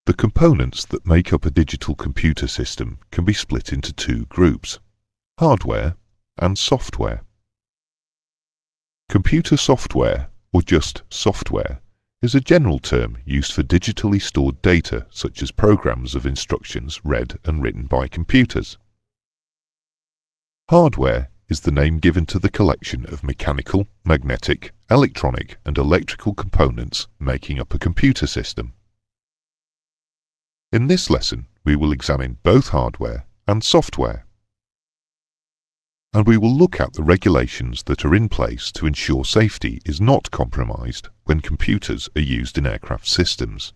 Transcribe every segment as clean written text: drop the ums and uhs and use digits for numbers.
The components that make up a digital computer system can be split into two groups: hardware and software. Computer software, or just software, is a general term used for digitally stored data such as programs of instructions read and written by computers. Hardware is the name given to the collection of mechanical, magnetic, electronic and electrical components making up a computer system. In this lesson, we will examine both hardware and software, and we will look at the regulations that are in place to ensure safety is not compromised when computers are used in aircraft systems.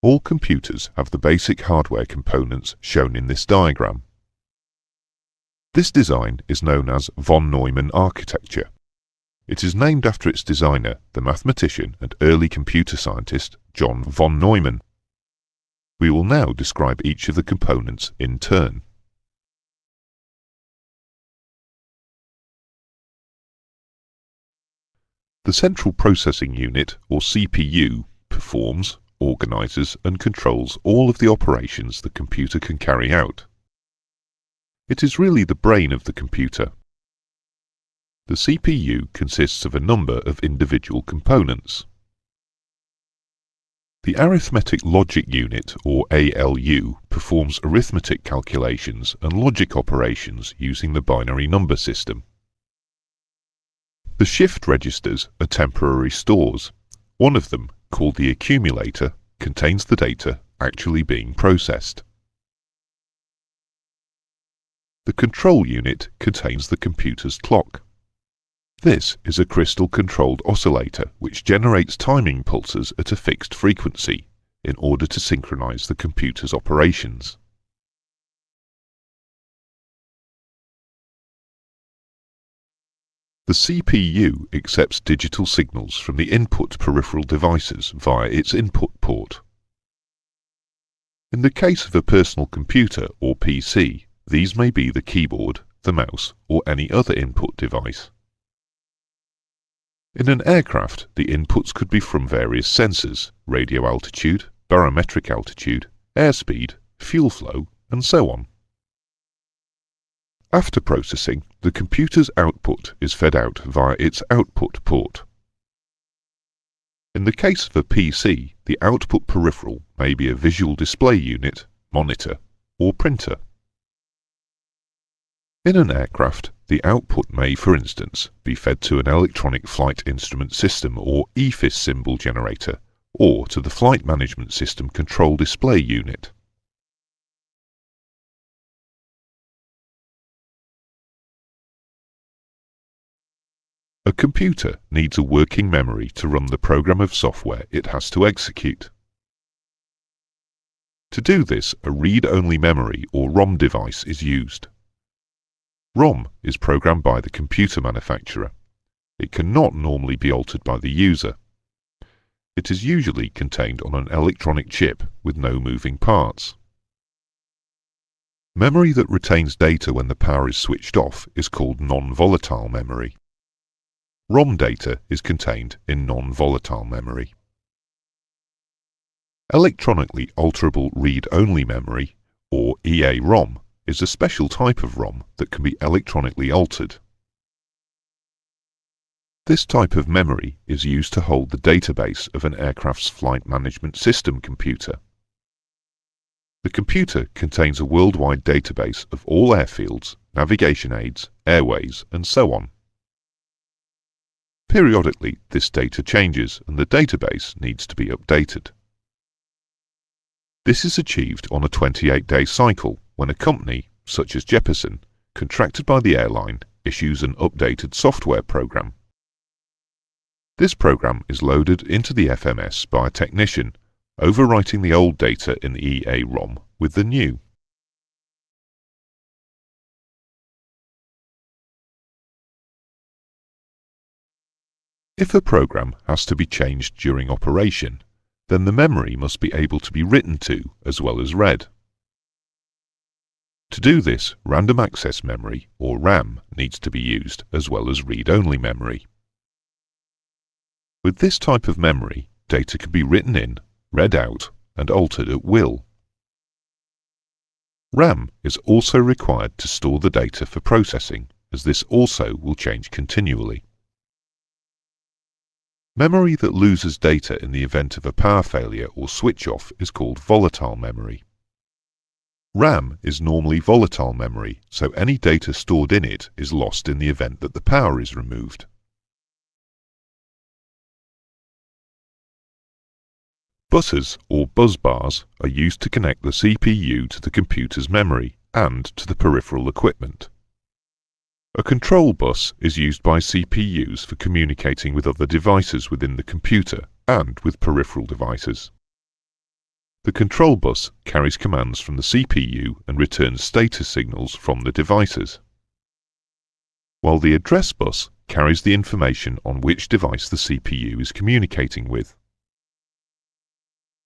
All computers have the basic hardware components shown in this diagram. This design is known as von Neumann architecture. It is named after its designer, the mathematician and early computer scientist John von Neumann. We will now describe each of the components in turn. The Central Processing Unit, or CPU, performs, organizes and controls all of the operations the computer can carry out. It is really the brain of the computer. The CPU consists of a number of individual components. The Arithmetic Logic Unit, or ALU, performs arithmetic calculations and logic operations using the binary number system. The shift registers are temporary stores. One of them, called the accumulator, contains the data actually being processed. The control unit contains the computer's clock. This is a crystal-controlled oscillator which generates timing pulses at a fixed frequency in order to synchronize the computer's operations. The CPU accepts digital signals from the input peripheral devices via its input port. In the case of a personal computer or PC, these may be the keyboard, the mouse, or any other input device. In an aircraft, the inputs could be from various sensors: radio altitude, barometric altitude, airspeed, fuel flow, and so on. After processing, the computer's output is fed out via its output port. In the case of a PC, the output peripheral may be a visual display unit, monitor, or printer. In an aircraft, the output may, for instance, be fed to an electronic flight instrument system or EFIS symbol generator, or to the flight management system control display unit. A computer needs a working memory to run the program of software it has to execute. To do this, a read-only memory or ROM device is used. ROM is programmed by the computer manufacturer. It cannot normally be altered by the user. It is usually contained on an electronic chip with no moving parts. Memory that retains data when the power is switched off is called non-volatile memory. ROM data is contained in non-volatile memory. Electronically alterable read-only memory, or EA-ROM, is a special type of ROM that can be electronically altered. This type of memory is used to hold the database of an aircraft's flight management system computer. The computer contains a worldwide database of all airfields, navigation aids, airways, and so on. Periodically, this data changes and the database needs to be updated. This is achieved on a 28-day cycle when a company, such as Jeppesen, contracted by the airline, issues an updated software program. This program is loaded into the FMS by a technician, overwriting the old data in the EA-ROM with the new. If a program has to be changed during operation, then the memory must be able to be written to as well as read. To do this, random access memory, or RAM, needs to be used as well as read-only memory. With this type of memory, data can be written in, read out, and altered at will. RAM is also required to store the data for processing, as this also will change continually. Memory that loses data in the event of a power failure or switch off is called volatile memory. RAM is normally volatile memory, so any data stored in it is lost in the event that the power is removed. Buses or bus bars are used to connect the CPU to the computer's memory and to the peripheral equipment. A control bus is used by CPUs for communicating with other devices within the computer and with peripheral devices. The control bus carries commands from the CPU and returns status signals from the devices, while the address bus carries the information on which device the CPU is communicating with,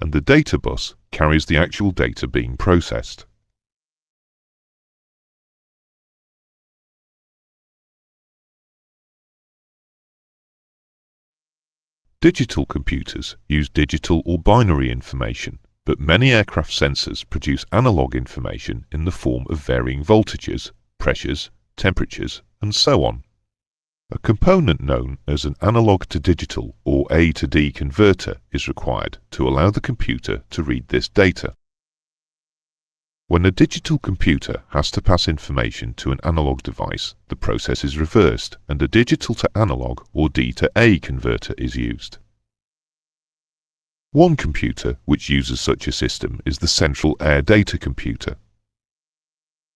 and the data bus carries the actual data being processed. Digital computers use digital or binary information, but many aircraft sensors produce analog information in the form of varying voltages, pressures, temperatures, and so on. A component known as an analog to digital or A to D converter is required to allow the computer to read this data. When a digital computer has to pass information to an analog device, the process is reversed and a digital to analog or D to A converter is used. One computer which uses such a system is the central air data computer.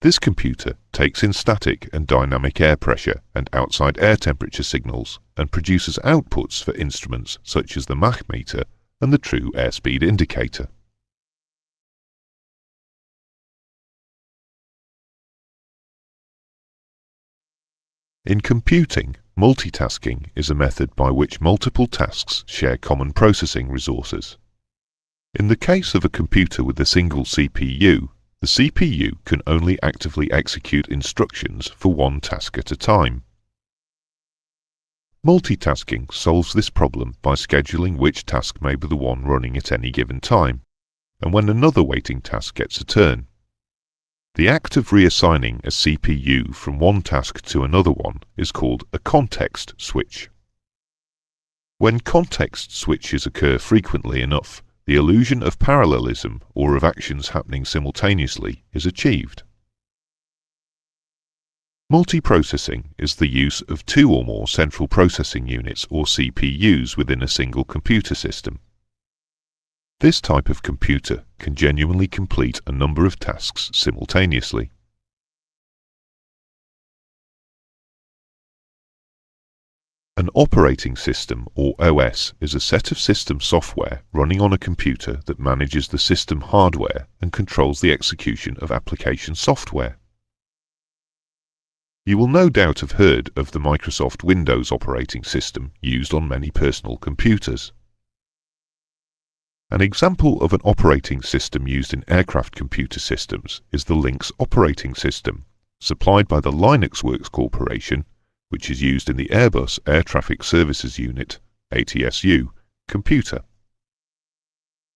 This computer takes in static and dynamic air pressure and outside air temperature signals and produces outputs for instruments such as the Mach meter and the true airspeed indicator. In computing, multitasking is a method by which multiple tasks share common processing resources. In the case of a computer with a single CPU, the CPU can only actively execute instructions for one task at a time. Multitasking solves this problem by scheduling which task may be the one running at any given time, and when another waiting task gets a turn. The act of reassigning a CPU from one task to another one is called a context switch. When context switches occur frequently enough, the illusion of parallelism or of actions happening simultaneously is achieved. Multiprocessing is the use of two or more central processing units or CPUs within a single computer system. This type of computer can genuinely complete a number of tasks simultaneously. An operating system, or OS, is a set of system software running on a computer that manages the system hardware and controls the execution of application software. You will no doubt have heard of the Microsoft Windows operating system used on many personal computers. An example of an operating system used in aircraft computer systems is the Lynx operating system, supplied by the Linux Works Corporation, which is used in the Airbus Air Traffic Services Unit, ATSU, computer.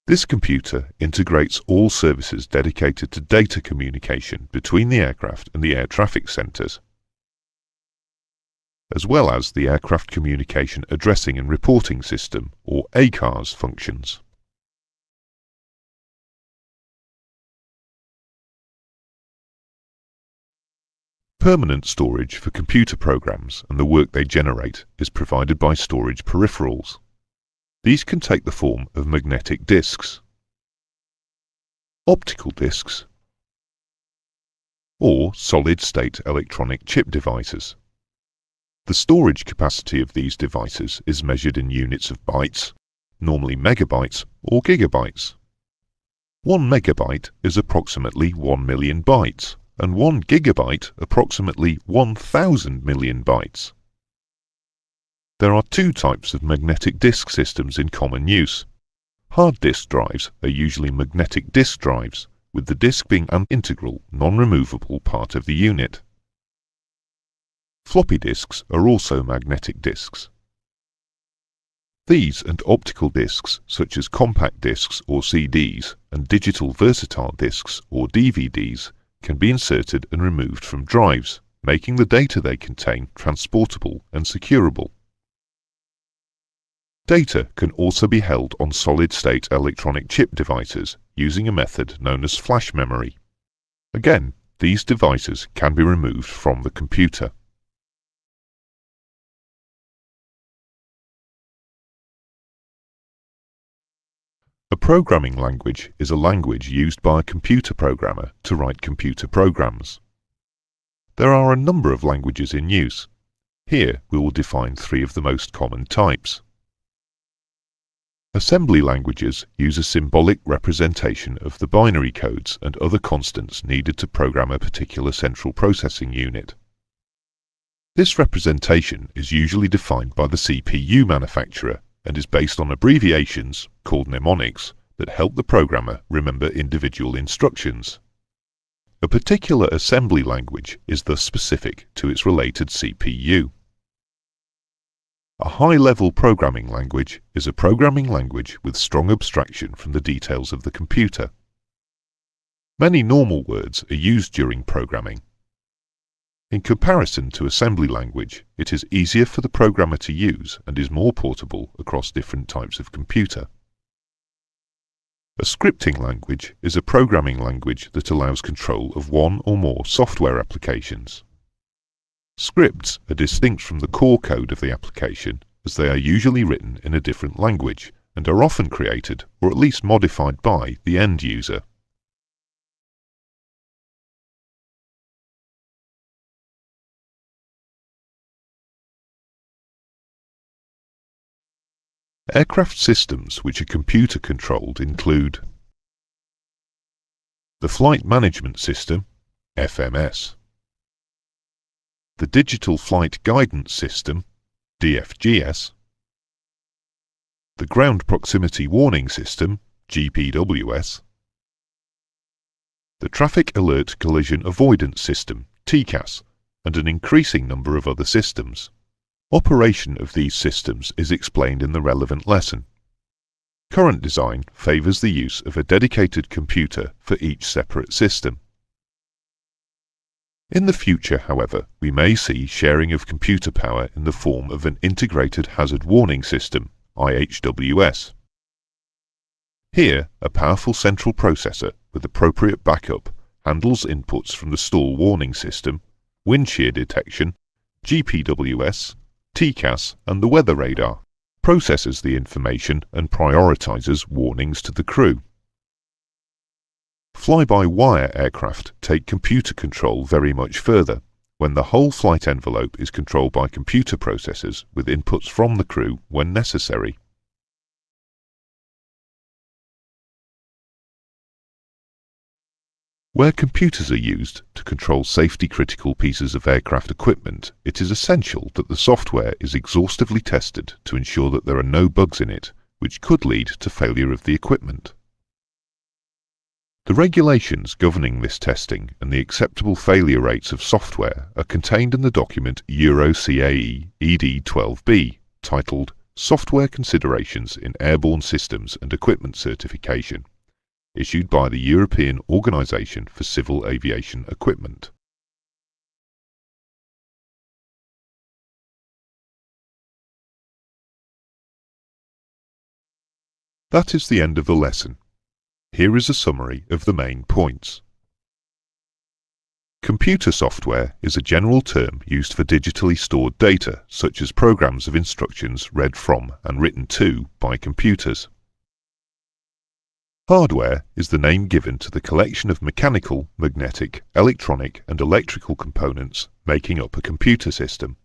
This computer integrates all services dedicated to data communication between the aircraft and the air traffic centres, as well as the Aircraft Communication Addressing and Reporting System, or ACARS functions. Permanent storage for computer programs and the work they generate is provided by storage peripherals. These can take the form of magnetic disks, optical disks, or solid-state electronic chip devices. The storage capacity of these devices is measured in units of bytes, normally megabytes or gigabytes. 1 megabyte is approximately 1 million bytes, and 1 gigabyte approximately 1,000 million bytes. There are two types of magnetic disk systems in common use. Hard disk drives are usually magnetic disk drives, with the disk being an integral, non-removable part of the unit. Floppy disks are also magnetic disks. These and optical discs such as compact discs or CDs and digital versatile discs or DVDs can be inserted and removed from drives, making the data they contain transportable and securable. Data can also be held on solid-state electronic chip devices using a method known as flash memory. Again, these devices can be removed from the computer. A programming language is a language used by a computer programmer to write computer programs. There are a number of languages in use. Here we will define three of the most common types. Assembly languages use a symbolic representation of the binary codes and other constants needed to program a particular central processing unit. This representation is usually defined by the CPU manufacturer and is based on abbreviations, called mnemonics, that help the programmer remember individual instructions. A particular assembly language is thus specific to its related CPU. A high-level programming language is a programming language with strong abstraction from the details of the computer. Many normal words are used during programming. In comparison to assembly language, it is easier for the programmer to use and is more portable across different types of computer. A scripting language is a programming language that allows control of one or more software applications. Scripts are distinct from the core code of the application as they are usually written in a different language and are often created or at least modified by the end user. Aircraft systems which are computer controlled include the Flight Management System, FMS, the Digital Flight Guidance System, DFGS, the Ground Proximity Warning System, GPWS, the Traffic Alert Collision Avoidance System, TCAS, and an increasing number of other systems. Operation of these systems is explained in the relevant lesson. Current design favours the use of a dedicated computer for each separate system. In the future, however, we may see sharing of computer power in the form of an Integrated Hazard Warning System, IHWS. Here, a powerful central processor with appropriate backup handles inputs from the stall warning system, wind shear detection, GPWS, TCAS and the weather radar, processes the information and prioritizes warnings to the crew. Fly-by-wire aircraft take computer control very much further, when the whole flight envelope is controlled by computer processors with inputs from the crew when necessary. Where computers are used to control safety-critical pieces of aircraft equipment, it is essential that the software is exhaustively tested to ensure that there are no bugs in it, which could lead to failure of the equipment. The regulations governing this testing and the acceptable failure rates of software are contained in the document Euro-CAE ED12B, titled Software Considerations in Airborne Systems and Equipment Certification, issued by the European Organisation for Civil Aviation Equipment. That is the end of the lesson. Here is a summary of the main points. Computer software is a general term used for digitally stored data, such as programs of instructions read from and written to by computers. Hardware is the name given to the collection of mechanical, magnetic, electronic and electrical components making up a computer system.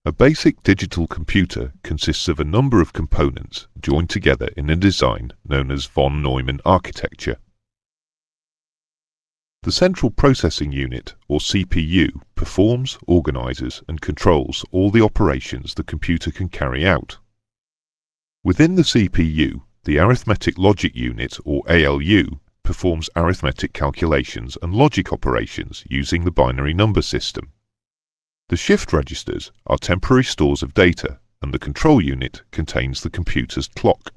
A basic digital computer consists of a number of components joined together in a design known as von Neumann architecture. The central processing unit, or CPU, performs, organizes and controls all the operations the computer can carry out. Within the CPU, the arithmetic logic unit, or ALU, performs arithmetic calculations and logic operations using the binary number system. The shift registers are temporary stores of data and the control unit contains the computer's clock.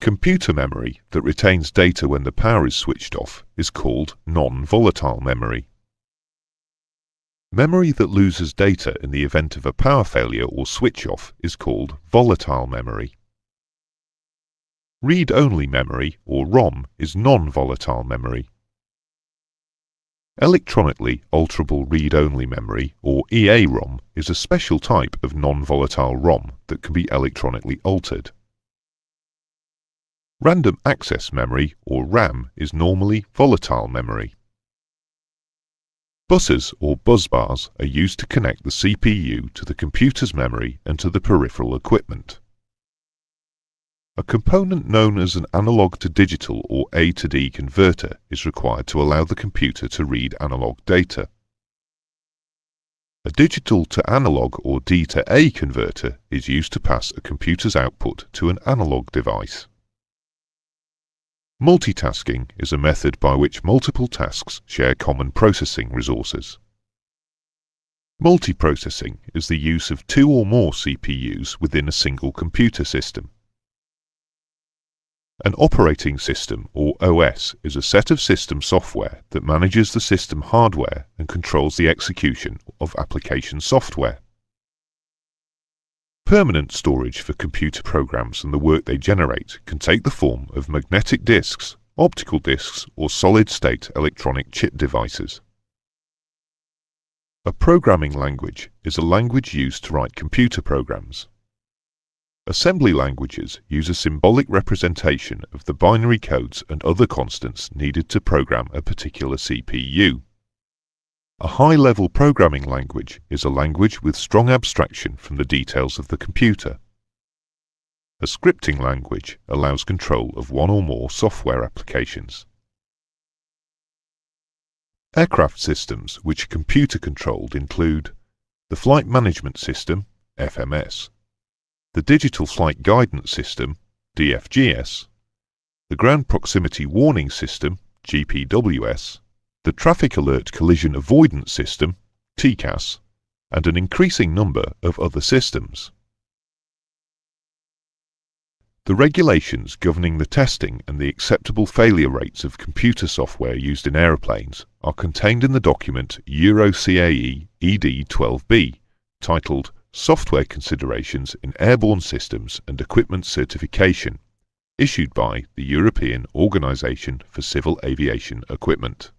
Computer memory that retains data when the power is switched off is called non-volatile memory. Memory that loses data in the event of a power failure or switch off is called volatile memory. Read-only memory, or ROM, is non-volatile memory. Electronically alterable read-only memory, or EA-ROM, is a special type of non-volatile ROM that can be electronically altered. Random access memory, or RAM, is normally volatile memory. Buses or busbars are used to connect the CPU to the computer's memory and to the peripheral equipment. A component known as an analog to digital or A to D converter is required to allow the computer to read analog data. A digital to analog or D to A converter is used to pass a computer's output to an analog device. Multitasking is a method by which multiple tasks share common processing resources. Multiprocessing is the use of two or more CPUs within a single computer system. An operating system, or OS, is a set of system software that manages the system hardware and controls the execution of application software. Permanent storage for computer programs and the work they generate can take the form of magnetic disks, optical disks, or solid-state electronic chip devices. A programming language is a language used to write computer programs. Assembly languages use a symbolic representation of the binary codes and other constants needed to program a particular CPU. A high-level programming language is a language with strong abstraction from the details of the computer. A scripting language allows control of one or more software applications. Aircraft systems which are computer-controlled include the Flight Management System, FMS, the Digital Flight Guidance System, DFGS, the Ground Proximity Warning System, GPWS, the Traffic Alert Collision Avoidance System, TCAS, and an increasing number of other systems. The regulations governing the testing and the acceptable failure rates of computer software used in aeroplanes are contained in the document EuroCAE ED 12B, titled Software Considerations in Airborne Systems and Equipment Certification, issued by the European Organisation for Civil Aviation Equipment.